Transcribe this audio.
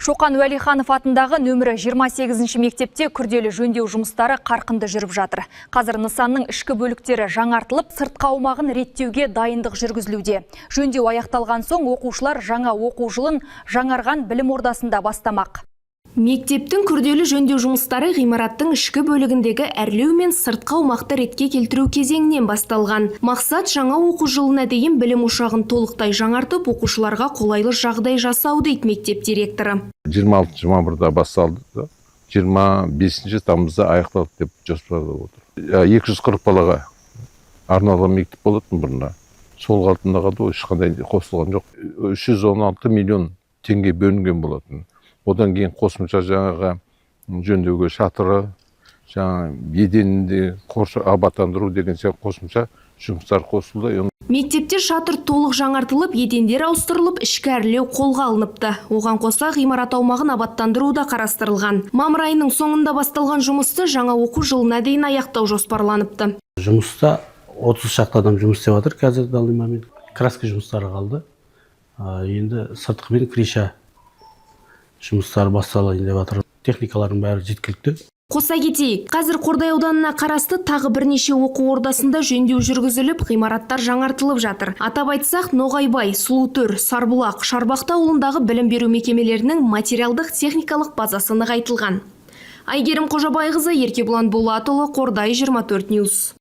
Шоқан Уәлиханов атындағы нөмірі 28-ші мектепте күрделі жөндеу жұмыстары қарқынды жүріп жатыр. Қазір нысанның ішкі бөліктері жаңартылып, сыртқы аумағын реттеуге дайындық жүргізілуде. Жөндеу аяқталған соң оқушылар жаңа оқу жылын жаңарған білім ордасында бастамақ. Мектептің күрделі жөндеу жұмыстары ғимараттың ішкі бөлігіндегі әрлеу мен сыртқы аумақты ретке келтіру кезеңінен басталған. Мақсат жаңа оқу жылына дейін білім ошағын толықтай жаңартып, оқушыларға қолайлы жағдай жасау дейді мектеп директоры. 26 мамырда басталды, 25 тамызда аяқталды деп жоспарлап отыр. 240 балаға арналған мектеп болатын бұрында. Сол қалпында қалды, ешқандай қосылған жоқ. 316 миллион теңге бөлінген болатын. Одан кейін қосымша жаңағы жөндеуге шатыры, жаңа еденінде абаттандыру деген сияқты қосымша жұмыстар қосылды. Мектепте шатыр толық жаңартылып, едендер ауыстырылып, ішкі әрлеу қолға алыныпты. Оған қоса ғимарат аумағын абаттандыру да қарастырылған. Мамыр айының соңында басталған жұмысты жаңа оқу жылына дейін аяқтау жоспарланыпты. Жұмыста 30 шақты адам жұмыс істеп жатыр қазір данный момент. Краска жұмыстары қалды. Енді сыртқы мен криша жұмыстары басталайын деп жатыр. Техникалардың бәрі жеткілікті. Қоса кетейік, қазір Қордай ауданына қарасты тағы бірнеше оқу ордасында жөндеу жүргізіліп, ғимараттар жаңартылып жатыр. Атап айтсақ, Ноғайбай, Сұлутөр, Сарбұлақ, Шарбақты ауылындағы білім беру мекемелерінің материалдық техникалық базасы нығайтылған. Айгерім Қожабайқызы, Еркебұлан Болатұлы, Қордай 24 Ньюс.